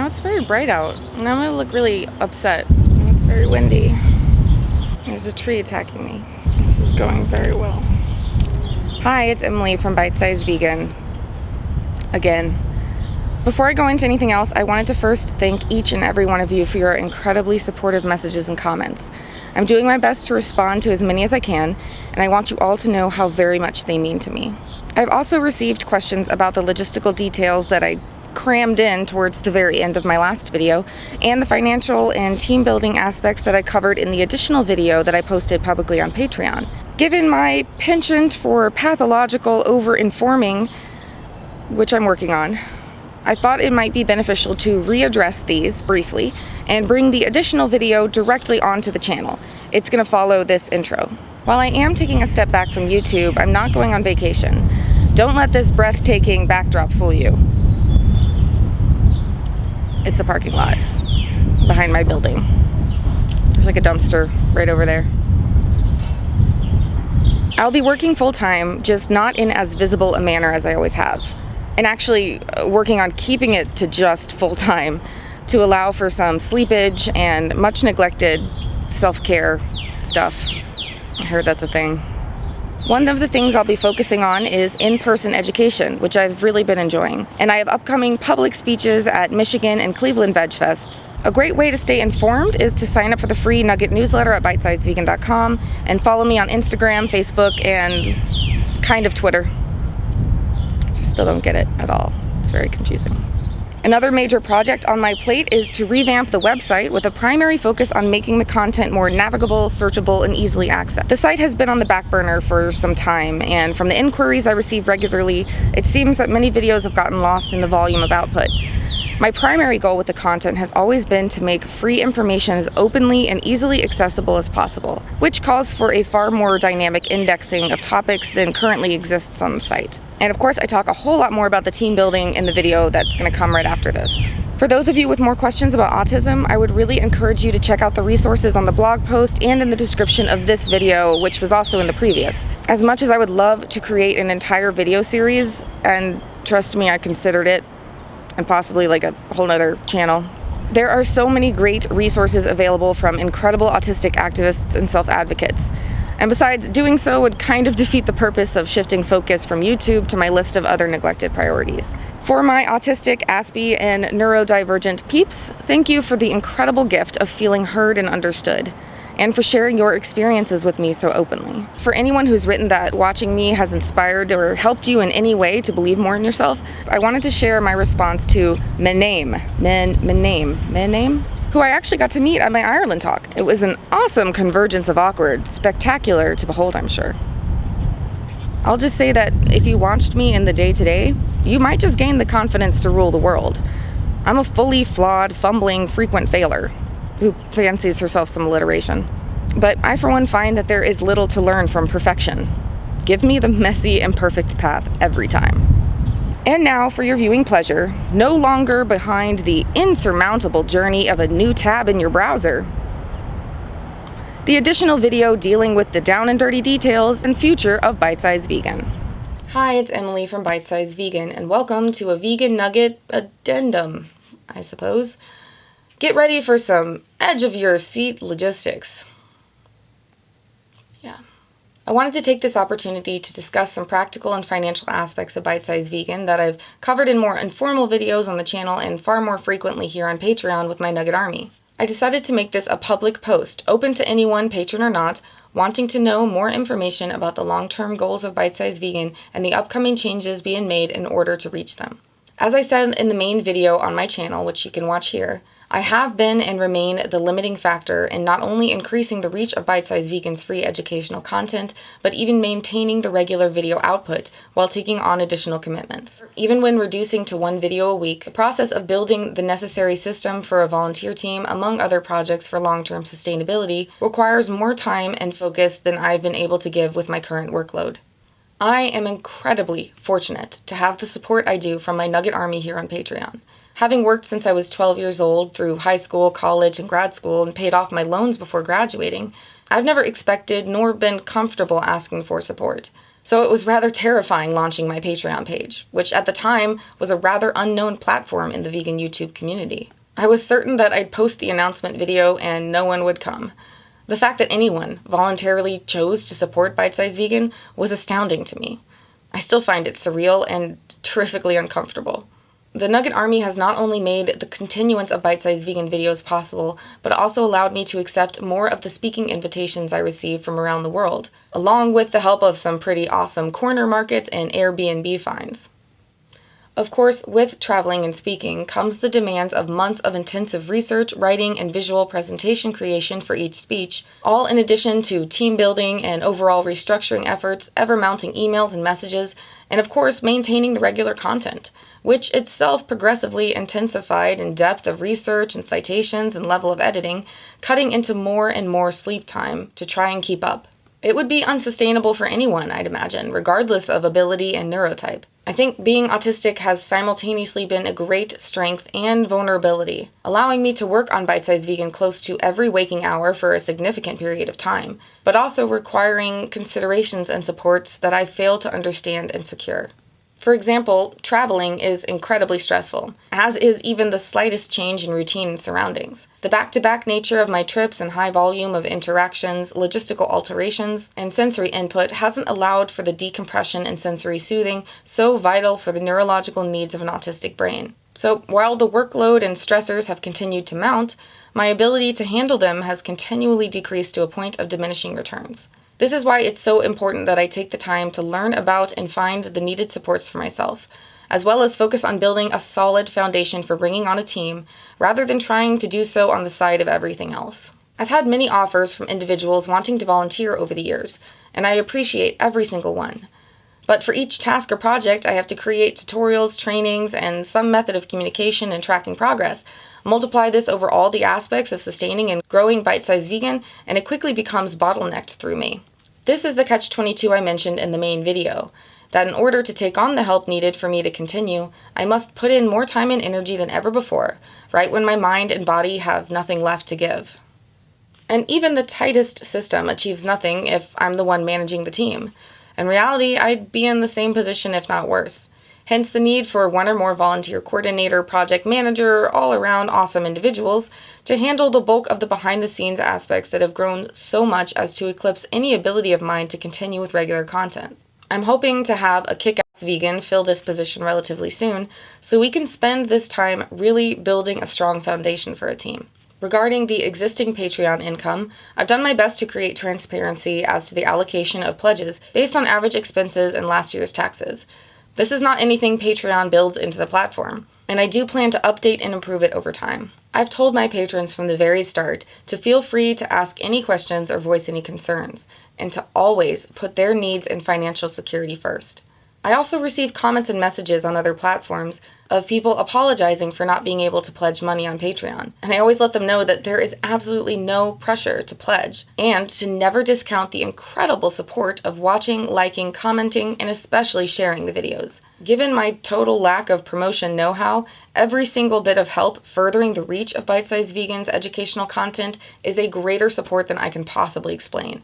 it's very bright out, and I'm gonna look really upset. It's very windy. There's a tree attacking me. This is going very well. Hi, it's Emily from Bite Size Vegan. Again. Before I go into anything else, I wanted to first thank each and every one of you for your incredibly supportive messages and comments. I'm doing my best to respond to as many as I can, and I want you all to know how very much they mean to me. I've also received questions about the logistical details that I crammed in towards the very end of my last video, and the financial and team building aspects that I covered in the additional video that I posted publicly on Patreon. Given my penchant for pathological over-informing, which I'm working on, I thought it might be beneficial to readdress these briefly and bring the additional video directly onto the channel. It's going to follow this intro. While I am taking a step back from YouTube, I'm not going on vacation. Don't let this breathtaking backdrop fool you. It's the parking lot behind my building. There's like a dumpster right over there. I'll be working full-time, just not in as visible a manner as I always have. And actually working on keeping it to just full-time to allow for some sleepage and much neglected self-care stuff. I heard that's a thing. One of the things I'll be focusing on is in-person education, which I've really been enjoying. And I have upcoming public speeches at Michigan and Cleveland Veg Fests. A great way to stay informed is to sign up for the free Nugget Newsletter at BiteSizeVegan.org and follow me on Instagram, Facebook, and kind of Twitter. Still don't get it at all. It's very confusing. Another major project on my plate is to revamp the website with a primary focus on making the content more navigable, searchable, and easily accessed. The site has been on the back burner for some time, and from the inquiries I receive regularly, it seems that many videos have gotten lost in the volume of output. My primary goal with the content has always been to make free information as openly and easily accessible as possible, which calls for a far more dynamic indexing of topics than currently exists on the site. And of course, I talk a whole lot more about the team building in the video that's going to come right after this. For those of you with more questions about autism, I would really encourage you to check out the resources on the blog post and in the description of this video, which was also in the previous. As much as I would love to create an entire video series, and trust me, I considered it, and possibly like a whole nother channel, there are so many great resources available from incredible autistic activists and self-advocates. And besides, doing so would kind of defeat the purpose of shifting focus from YouTube to my list of other neglected priorities. For my autistic, aspie, and neurodivergent peeps, thank you for the incredible gift of feeling heard and understood, and for sharing your experiences with me so openly. For anyone who's written that watching me has inspired or helped you in any way to believe more in yourself, I wanted to share my response to Menaim, who I actually got to meet at my Ireland talk. It was an awesome convergence of awkward, spectacular to behold, I'm sure. I'll just say that if you watched me in the day-to-day, you might just gain the confidence to rule the world. I'm a fully flawed, fumbling, frequent failer who fancies herself some alliteration. But I, for one, find that there is little to learn from perfection. Give me the messy, imperfect path every time. And now, for your viewing pleasure, no longer behind the insurmountable journey of a new tab in your browser, the additional video dealing with the down and dirty details and future of Bite Size Vegan. Hi, it's Emily from Bite Size Vegan, and welcome to a vegan nugget addendum, I suppose. Get ready for some edge-of-your-seat logistics. Yeah. I wanted to take this opportunity to discuss some practical and financial aspects of Bite Size Vegan that I've covered in more informal videos on the channel and far more frequently here on Patreon with my Nugget Army. I decided to make this a public post, open to anyone, patron or not, wanting to know more information about the long-term goals of Bite Size Vegan and the upcoming changes being made in order to reach them. As I said in the main video on my channel, which you can watch here, I have been and remain the limiting factor in not only increasing the reach of Bite Size Vegan's free educational content, but even maintaining the regular video output while taking on additional commitments. Even when reducing to one video a week, the process of building the necessary system for a volunteer team, among other projects for long-term sustainability, requires more time and focus than I've been able to give with my current workload. I am incredibly fortunate to have the support I do from my Nugget Army here on Patreon. Having worked since I was 12 years old through high school, college, and grad school and paid off my loans before graduating, I've never expected nor been comfortable asking for support. So it was rather terrifying launching my Patreon page, which at the time was a rather unknown platform in the vegan YouTube community. I was certain that I'd post the announcement video and no one would come. The fact that anyone voluntarily chose to support Bite Size Vegan was astounding to me. I still find it surreal and terrifically uncomfortable. The Nugget Army has not only made the continuance of Bite Size Vegan videos possible, but also allowed me to accept more of the speaking invitations I receive from around the world, along with the help of some pretty awesome corner markets and Airbnb finds. Of course, with traveling and speaking comes the demands of months of intensive research, writing, and visual presentation creation for each speech, all in addition to team building and overall restructuring efforts, ever-mounting emails and messages, and of course, maintaining the regular content, which itself progressively intensified in depth of research and citations and level of editing, cutting into more and more sleep time to try and keep up. It would be unsustainable for anyone, I'd imagine, regardless of ability and neurotype. I think being autistic has simultaneously been a great strength and vulnerability, allowing me to work on Bite Size Vegan close to every waking hour for a significant period of time, but also requiring considerations and supports that I fail to understand and secure. For example, traveling is incredibly stressful, as is even the slightest change in routine and surroundings. The back-to-back nature of my trips and high volume of interactions, logistical alterations, and sensory input hasn't allowed for the decompression and sensory soothing so vital for the neurological needs of an autistic brain. So while the workload and stressors have continued to mount, my ability to handle them has continually decreased to a point of diminishing returns. This is why it's so important that I take the time to learn about and find the needed supports for myself, as well as focus on building a solid foundation for bringing on a team, rather than trying to do so on the side of everything else. I've had many offers from individuals wanting to volunteer over the years, and I appreciate every single one. But for each task or project, I have to create tutorials, trainings, and some method of communication and tracking progress. Multiply this over all the aspects of sustaining and growing Bite Size Vegan, and it quickly becomes bottlenecked through me. This is the catch-22 I mentioned in the main video, that in order to take on the help needed for me to continue, I must put in more time and energy than ever before, right when my mind and body have nothing left to give. And even the tightest system achieves nothing if I'm the one managing the team. In reality, I'd be in the same position if not worse. Hence the need for one or more volunteer coordinator, project manager, all-around awesome individuals to handle the bulk of the behind-the-scenes aspects that have grown so much as to eclipse any ability of mine to continue with regular content. I'm hoping to have a kick-ass vegan fill this position relatively soon, so we can spend this time really building a strong foundation for a team. Regarding the existing Patreon income, I've done my best to create transparency as to the allocation of pledges based on average expenses and last year's taxes. This is not anything Patreon builds into the platform, and I do plan to update and improve it over time. I've told my patrons from the very start to feel free to ask any questions or voice any concerns, and to always put their needs and financial security first. I also receive comments and messages on other platforms of people apologizing for not being able to pledge money on Patreon, and I always let them know that there is absolutely no pressure to pledge, and to never discount the incredible support of watching, liking, commenting, and especially sharing the videos. Given my total lack of promotion know-how, every single bit of help furthering the reach of Bite Size Vegan's educational content is a greater support than I can possibly explain.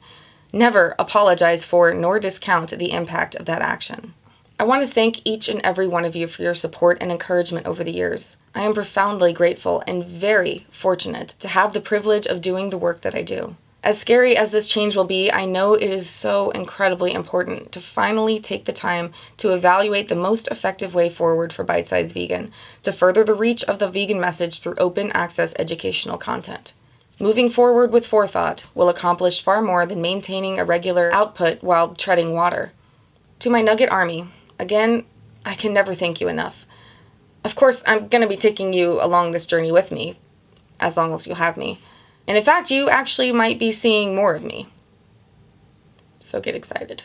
Never apologize for nor discount the impact of that action. I want to thank each and every one of you for your support and encouragement over the years. I am profoundly grateful and very fortunate to have the privilege of doing the work that I do. As scary as this change will be, I know it is so incredibly important to finally take the time to evaluate the most effective way forward for Bite Size Vegan to further the reach of the vegan message through open access educational content. Moving forward with forethought will accomplish far more than maintaining a regular output while treading water. To my Nugget Army, again, I can never thank you enough. Of course, I'm going to be taking you along this journey with me, as long as you'll have me. And in fact, you actually might be seeing more of me. So get excited.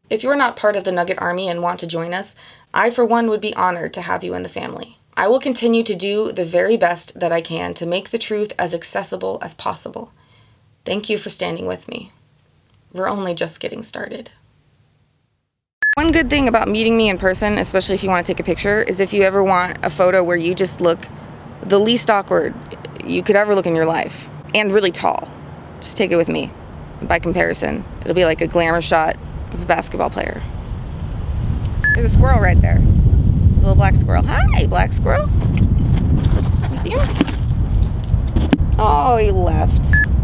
If you're not part of the Nugget Army and want to join us, I for one would be honored to have you in the family. I will continue to do the very best that I can to make the truth as accessible as possible. Thank you for standing with me. We're only just getting started. One good thing about meeting me in person, especially if you want to take a picture, is if you ever want a photo where you just look the least awkward you could ever look in your life, and really tall, just take it with me. By comparison, it'll be like a glamour shot of a basketball player. There's a squirrel right there. There's a little black squirrel. Hi, black squirrel. see him? Oh, he left.